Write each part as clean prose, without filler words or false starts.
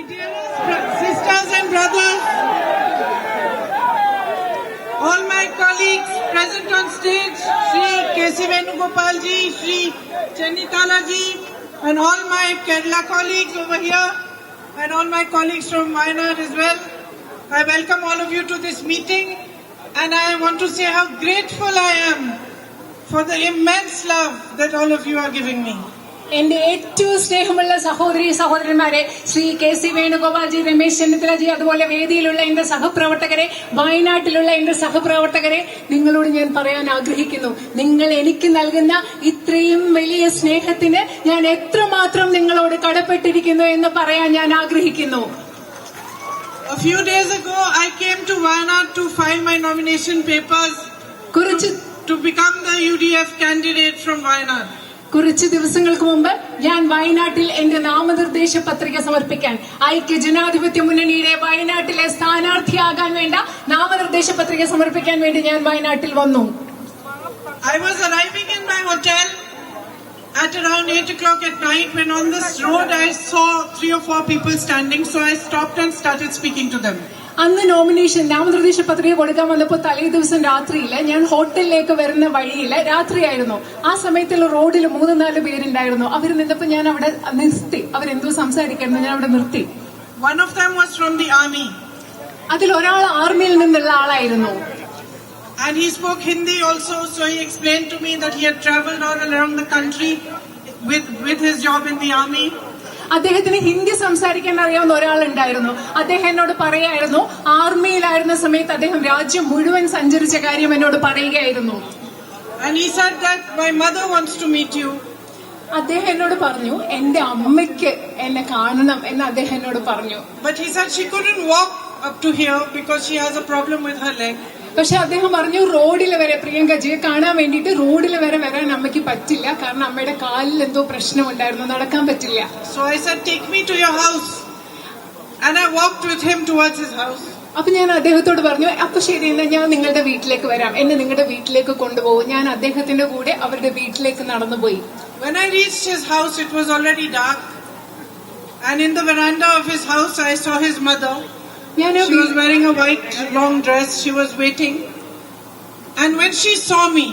dearest sisters and brothers, all my colleagues present on stage, Shri K.C. Venugopal ji, Shri Chennitala ji, and all my Kerala colleagues over here, and all my colleagues from Wayanad as well. I welcome all of you to this meeting, and I want to say how grateful I am for the immense love that all of you are giving me. എന്റെ ഏറ്റവും സ്നേഹമുള്ള സഹോദരി സഹോദരന്മാരെ, Shri KC Venugopalji, Ramesh ചെന്നിത്തലജി, അതുപോലെ വേദിയിലുള്ള എന്റെ സഹപ്രവർത്തകരെ, വയനാട്ടിലുള്ള എന്റെ സഹപ്രവർത്തകരെ, നിങ്ങളോട് ഞാൻ പറയാൻ ആഗ്രഹിക്കുന്നു, നിങ്ങൾ എനിക്ക് നൽകുന്ന ഇത്രയും വലിയ സ്നേഹത്തിന് ഞാൻ എത്രമാത്രം നിങ്ങളോട് കടപ്പെട്ടിരിക്കുന്നു എന്ന് പറയാൻ ഞാൻ ആഗ്രഹിക്കുന്നു. A few days ago, I came to Wayanad to file my nomination papers to become the UDF candidate from Wayanad. കുറച്ച് ദിവസങ്ങൾക്ക് മുമ്പ് ഞാൻ വയനാട്ടിൽ എന്റെ നാമനിർദ്ദേശ പത്രിക സമർപ്പിക്കാൻ, ഐക്യ ജനാധിപത്യ മുന്നണിയുടെ വയനാട്ടിലെ സ്ഥാനാർത്ഥിയാകാൻ വേണ്ട നാമനിർദ്ദേശ പത്രിക സമർപ്പിക്കാൻ വേണ്ടി ഞാൻ വയനാട്ടിൽ വന്നു. I was arriving in my hotel at around 8 o'clock at night when on this road I saw 3 or 4 people standing, so I stopped and started speaking to them. അന്ന് നാമനിർദ്ദേശ പത്രിക കൊടുക്കാൻ വന്നപ്പോൾ തലേ ദിവസം രാത്രിയില് ഞാൻ ഹോട്ടലിലേക്ക് വരുന്ന വഴിയില് രാത്രിയായിരുന്നു. ആ സമയത്തുള്ള റോഡിൽ 3-4 പേരുണ്ടായിരുന്നു. അവർ നിന്നപ്പോൾ ഞാൻ അവിടെ നിർത്തി. അവരെന്തോ സംസാരിക്കായിരുന്നു, ഞാൻ അവിടെ നിർത്തി. One of them was from the army. അതിൽ ഒരാൾ ആർമിയിൽ നിന്നുള്ള ആളായിരുന്നു. And he spoke Hindi also, so he explained to me that he had traveled all around the country with his job in the army. അദ്ദേഹത്തിന് ഹിന്ദി സംസാരിക്കാൻ അറിയാവുന്ന ഒരാളുണ്ടായിരുന്നു. അദ്ദേഹം എന്നോട് പറയായിരുന്നു, ആർമിയിലായിരുന്ന സമയത്ത് അദ്ദേഹം രാജ്യം മുഴുവൻ സഞ്ചരിച്ച കാര്യം എന്നോട് പറയുകയായിരുന്നു. And he said that my mother wants to meet you. അദ്ദേഹം എന്നോട് പറഞ്ഞു, എന്റെ അമ്മയ്ക്ക് എന്നെ കാണണം എന്ന് അദ്ദേഹം എന്നോട് പറഞ്ഞു. But he said she couldn't walk up to here because she has a problem with her leg. പക്ഷെ അദ്ദേഹം പറഞ്ഞു, റോഡിൽ വരെ പ്രിയങ്കജിയെ കാണാൻ വേണ്ടിയിട്ട് റോഡിൽ വരെ വരാൻ അമ്മയ്ക്ക് പറ്റില്ല, കാരണം അമ്മയുടെ കാലിൽ എന്തോ പ്രശ്നമുണ്ടായിരുന്നു, നടക്കാൻ പറ്റില്ല. So I said, take me to your house. And I walked with him towards his house. അപ്പൊ ഞാൻ അദ്ദേഹത്തോട് പറഞ്ഞു, അപ്പൊ ശരി, എന്നാ ഞാൻ നിങ്ങളുടെ വീട്ടിലേക്ക് വരാം, എന്നെ നിങ്ങളുടെ വീട്ടിലേക്ക് കൊണ്ടുപോകും. ഞാൻ അദ്ദേഹത്തിന്റെ കൂടെ അവരുടെ വീട്ടിലേക്ക് നടന്നുപോയി. When I reached his house, it was already dark. And in the veranda of his house, I saw his mother. She was wearing a white long dress. She was waiting. And when she saw me,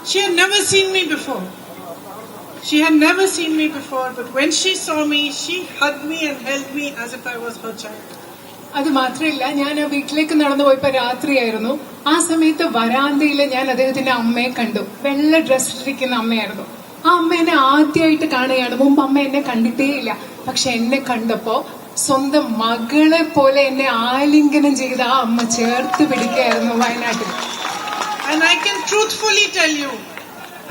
she had never seen me before. But when she saw me, she hugged me and held me as if I was her child. അത് മാത്രമല്ല, ഞാൻ ആ വീട്ടിലേക്ക് നടന്നു പോയപ്പോ രാത്രിയായിരുന്നു. ആ സമയത്ത് വരാന്തയില് ഞാൻ അദ്ദേഹത്തിന്റെ അമ്മയെ കണ്ടു. വെള്ള ഡ്രസ് ഇട്ടിരിക്കുന്ന അമ്മയായിരുന്നു. ആ അമ്മ എന്നെ ആദ്യമായിട്ട് കാണുകയാണ്. മുമ്പ് അമ്മ എന്നെ കണ്ടിട്ടേ ഇല്ല. പക്ഷെ എന്നെ കണ്ടപ്പോ സ്വന്തം മകളെ പോലെ എന്നെ ആലിംഗനം ചെയ്ത് ആ അമ്മ ചേർത്ത് പിടിക്കുകയായിരുന്നു വയനാട്ടിൽ. And I can truthfully tell you,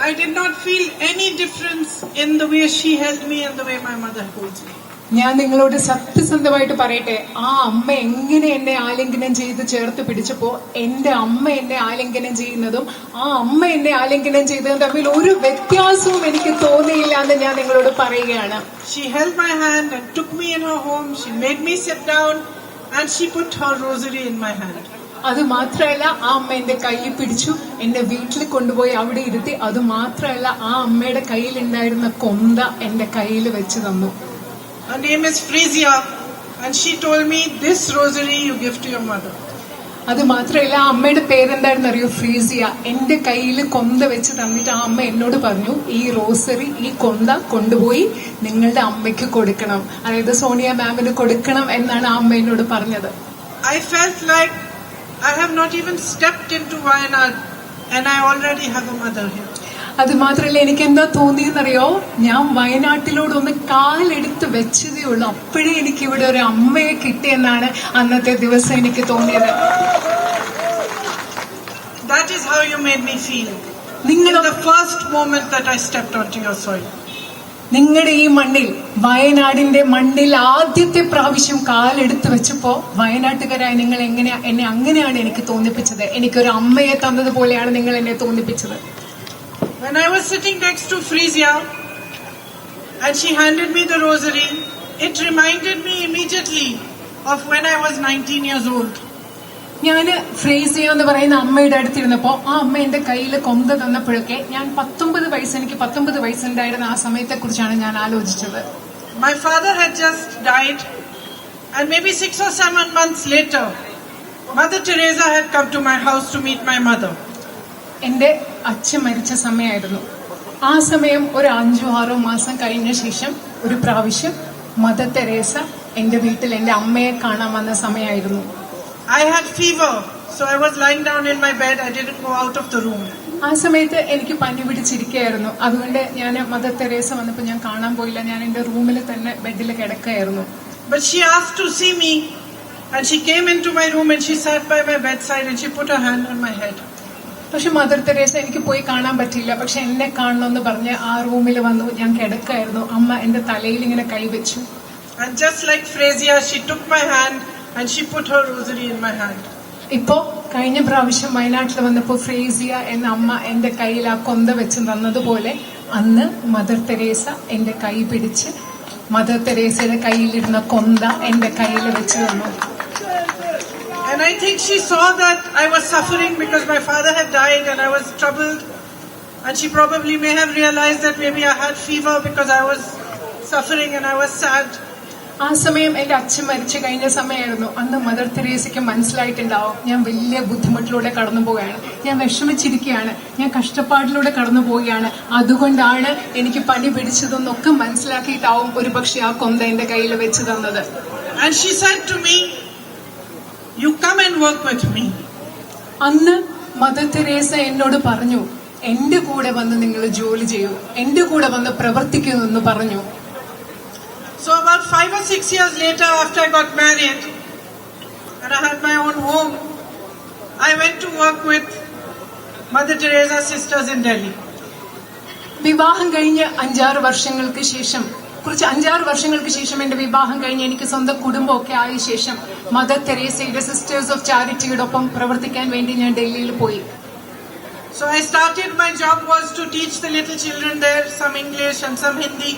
I did not feel any difference in the way she held me and the way my mother holds me. ഞാൻ നിങ്ങളോട് സത്യസന്ധമായിട്ട് പറയട്ടെ, ആ അമ്മ എങ്ങനെ എന്നെ ആലിംഗനം ചെയ്ത് ചേർത്ത് പിടിച്ചപ്പോ എന്റെ അമ്മ എന്നെ ആലിംഗനം ചെയ്യുന്നതും ആ അമ്മ എന്നെ ആലിംഗനം ചെയ്തതും തമ്മിൽ ഒരു വ്യത്യാസവും എനിക്ക് തോന്നിയില്ല എന്ന് ഞാൻ നിങ്ങളോട് പറയുകയാണ്. She held my hand and took me in her home. She made me sit down and she put her rosary in my hand. അത് മാത്രമല്ല, ആ അമ്മ എന്റെ കയ്യിൽ പിടിച്ചു എന്നെ വീട്ടിൽ കൊണ്ടുപോയി അവിടെ ഇരുത്തി. അത് മാത്രമല്ല, ആ അമ്മയുടെ കയ്യിലുണ്ടായിരുന്ന കൊന്ത എന്റെ കയ്യിൽ വെച്ച് തന്നു. Her name is Frisia, and she told me, this rosary you give to your mother. അത് മാത്രമല്ല, ആ അമ്മയുടെ പേരെന്തായിരുന്നു അറിയോ? ഫ്രീസിയ. എന്റെ കയ്യിൽ കൊന്ത വെച്ച് തന്നിട്ട് ആ അമ്മ എന്നോട് പറഞ്ഞു, ഈ റോസറി, ഈ കൊന്ത കൊണ്ടുപോയി നിങ്ങളുടെ അമ്മയ്ക്ക് കൊടുക്കണം, അതായത് സോണിയ മാമിന് കൊടുക്കണം എന്നാണ് ആ അമ്മ എന്നോട് പറഞ്ഞത്. I felt like I have not even stepped into Wayanad and I already have a mother here. അത് മാത്രമല്ല, എനിക്ക് എന്താ തോന്നിയെന്നറിയോ? ഞാൻ വയനാട്ടിലോടൊന്ന് കാലെടുത്ത് വെച്ചതേ ഉള്ളൂ, അപ്പോഴേ എനിക്ക് ഇവിടെ ഒരു അമ്മയെ കിട്ടിയെന്നാണ് അന്നത്തെ ദിവസം എനിക്ക് തോന്നിയത്. That is how you made me feel. നിങ്ങൾ the first moment that I stepped onto your soil. നിങ്ങളുടെ ഈ മണ്ണിൽ, വയനാടിന്റെ മണ്ണിൽ ആദ്യത്തെ പ്രാവശ്യം കാലെടുത്ത് വെച്ചപ്പോ വയനാട്ടുകാരായ നിങ്ങൾ എന്നെ അങ്ങനെയാണ് എനിക്ക് തോന്നിപ്പിച്ചത്. എനിക്കൊരു അമ്മയെ തന്നതുപോലെയാണ് നിങ്ങൾ എന്നെ തോന്നിപ്പിച്ചത്. When I was sitting next to Frisia and she handed me the rosary, it reminded me immediately of when I was 19 years old. ഞാന് ഫ്രേസിയ എന്ന് പറയുന്ന അമ്മയുടെ അടുത്തിരുന്നപ്പോ ആ അമ്മ എന്റെ കയ്യിൽ കൊന്ത തന്നപ്പോഴൊക്കെ ഞാൻ 19 വയസ്സുണ്ടായിരുന്ന ആ സമയത്തെ കുറിച്ചാണ് ഞാൻ ആലോചിച്ചത്. My father had just died And maybe 6 or 7 months later, Mother Teresa had come to my house to meet my mother. എന്റെ അച്ഛൻ മരിച്ച സമയമായിരുന്നു. ആ സമയം ഒരു 5-6 മാസം കഴിഞ്ഞ ശേഷം ഒരു പ്രാവശ്യം മദർ തെരേസ എന്റെ വീട്ടിൽ എന്റെ അമ്മയെ കാണാൻ വന്ന സമയമായിരുന്നു. I had fever, so I was lying down in my bed. I didn't go out of the room. ആ സമയത്ത് എനിക്ക് പനി പിടിച്ചിരിക്കുകയായിരുന്നു. അതുകൊണ്ട് ഞാൻ മദർ തെരേസ വന്നപ്പോൾ ഞാൻ കാണാൻ പോയില്ല. ഞാൻ എന്റെ റൂമിൽ തന്നെ ബെഡിൽ കിടക്കുകയായിരുന്നു. But she asked to see me, and she came into my room and she sat by my bedside and she put her hand on my head. പക്ഷെ മദർ തെരേസ എനിക്ക് പോയി കാണാൻ പറ്റിയില്ല. പക്ഷെ എന്നെ കാണണമെന്ന് പറഞ്ഞ് ആ റൂമിൽ വന്നു. ഞാൻ കിടക്കായിരുന്നു. അമ്മ എന്റെ തലയിൽ ഇങ്ങനെ കൈവച്ചു. And just like Frezia, she took my hand and she put her rosary in my hand. ഇപ്പോ കഴിഞ്ഞ പ്രാവശ്യം വയനാട്ടിൽ വന്നപ്പോ ഫ്രേസിയ എന്ന അമ്മ എന്റെ കയ്യിൽ ആ കൊന്ത വെച്ച് തന്നതുപോലെ അന്ന് മദർ തെരേസ എന്റെ കൈ പിടിച്ച് മദർ തെരേസയുടെ കയ്യിലിരുന്ന കൊന്ത എന്റെ കയ്യിൽ വെച്ച് തന്നു. And I think she saw that I was suffering because my father had died and I was troubled. And she probably may have realized that maybe I had fever because I was suffering and I was sad. ആ സമയം എന്റെ അച്ഛൻ മരിച്ചു കഴിഞ്ഞ സമയമായിരുന്നു. അന്ന് mother തെരേസയ്ക്ക് മനസ്സിലായിട്ടുണ്ടാവും ഞാൻ വലിയ ബുദ്ധിമുട്ടിലൂടെ കടന്നു പോവുകയാണ്, ഞാൻ വിഷമിച്ചിരിക്കുകയാണ്, ഞാൻ കഷ്ടപ്പാടിലൂടെ കടന്നു പോവുകയാണ്, അതുകൊണ്ടാണ് എനിക്ക് പനി പിടിച്ചതെന്നൊക്കെ മനസ്സിലാക്കിയിട്ടാവും ഒരുപക്ഷെ ആ കൊന്ത എന്റെ കയ്യിൽ വെച്ച് തന്നത്. And she said to me, "You come and work with me." അന്ന് മദർ തെരേസ എന്നോട് പറഞ്ഞു, എന്റെ കൂടെ വന്ന് നിങ്ങൾ ജോലി ചെയ്യൂ, എന്റെ കൂടെ വന്ന് പ്രവർത്തിക്കൂ എന്ന് പറഞ്ഞു. So about 5 or 6 years later, after I got married and I had my own home, I went to work with Mother Teresa's sisters in Delhi. വിവാഹം കഴിഞ്ഞ് 5-6 വർഷങ്ങൾക്ക് ശേഷം എന്റെ വിവാഹം കഴിഞ്ഞ് എനിക്ക് സ്വന്തം കുടുംബമൊക്കെ ആയ ശേഷം മദർ തെരേസയുടെ സിസ്റ്റേഴ്സ് ഓഫ് ചാരിറ്റിയോടൊപ്പം പ്രവർത്തിക്കാൻ വേണ്ടി ഞാൻ ഡൽഹിയിൽ പോയി. So I started, my job was to teach the little children there some English and some Hindi.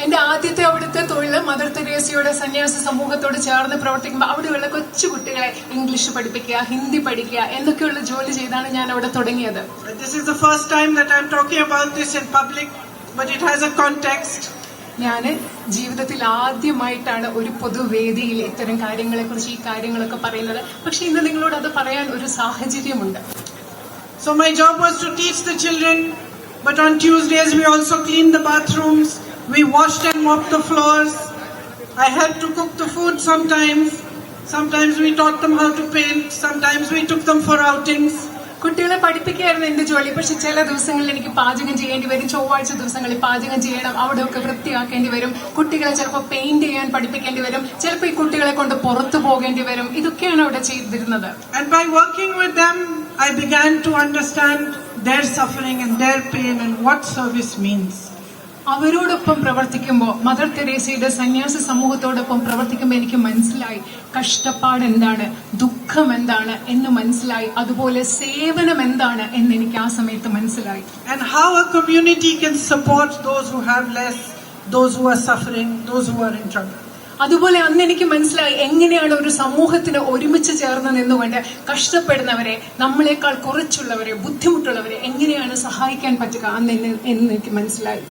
എന്റെ ആദ്യത്തെ അവിടുത്തെ തൊഴില് മദർ തെരേസയുടെ സന്യാസ സമൂഹത്തോട് ചേർന്ന് പ്രവർത്തിക്കുമ്പോൾ അവിടെയുള്ള കൊച്ചു കുട്ടികളെ ഇംഗ്ലീഷ് പഠിപ്പിക്കുക, ഹിന്ദി പഠിക്കുക എന്നൊക്കെയുള്ള ജോലി ചെയ്താണ് ഞാൻ അവിടെ തുടങ്ങിയത്. This is the first time that I'm talking about this in public, but it has a context. ഞാന് ജീവിതത്തിൽ ആദ്യമായിട്ടാണ് ഒരു പൊതുവേദിയിൽ ഇത്തരം കാര്യങ്ങളെക്കുറിച്ച് ഈ കാര്യങ്ങളൊക്കെ പറയുന്നത്. പക്ഷെ ഇന്ന് നിങ്ങളോട് അത് പറയാൻ ഒരു സാഹചര്യമുണ്ട്. So my job was to teach the children, but on Tuesdays we also cleaned the bathrooms. We washed and mopped the floors. I helped to cook the food sometimes. Sometimes we taught them how to paint. Sometimes we took them for outings. കുട്ടികളെ പഠിപ്പിക്കുകയായിരുന്നു എന്റെ ജോലി. പക്ഷെ ചില ദിവസങ്ങളിൽ എനിക്ക് പാചകം ചെയ്യേണ്ടി വരും. ചൊവ്വാഴ്ച ദിവസങ്ങളിൽ പാചകം ചെയ്യണം, അവിടെയൊക്കെ വൃത്തിയാക്കേണ്ടി വരും. കുട്ടികളെ ചിലപ്പോൾ പെയിന്റ് ചെയ്യാൻ പഠിപ്പിക്കേണ്ടി വരും. ചിലപ്പോൾ ഈ കുട്ടികളെ കൊണ്ട് പുറത്തു പോകേണ്ടി വരും. ഇതൊക്കെയാണ് അവിടെ ചെയ്തിരുന്നത്. And by working with them, I began to understand their suffering and their pain and what service means. അവരോടൊപ്പം പ്രവർത്തിക്കുമ്പോൾ, മദർ തെരേസയുടെ സന്യാസ സമൂഹത്തോടൊപ്പം പ്രവർത്തിക്കുമ്പോൾ എനിക്ക് മനസ്സിലായി കഷ്ടപ്പാട് എന്താണ്, ദുഃഖം എന്താണ് എന്ന് മനസ്സിലായി. അതുപോലെ സേവനം എന്താണ് എന്ന് എനിക്ക് ആ സമയത്ത് മനസ്സിലായി. And how a community can support those who have less, those who are suffering, those who are in trouble. അതുപോലെ അന്ന് എനിക്ക് മനസ്സിലായി എങ്ങനെയാണ് ഒരു സമൂഹത്തിന് ഒരുമിച്ച് ചേർന്ന് നിന്നുകൊണ്ട് കഷ്ടപ്പെടുന്നവരെ, നമ്മളെക്കാൾ കുറച്ചുള്ളവരെ, ബുദ്ധിമുട്ടുള്ളവരെ എങ്ങനെയാണ് സഹായിക്കാൻ പറ്റുക എന്ന് എനിക്ക് മനസ്സിലായി.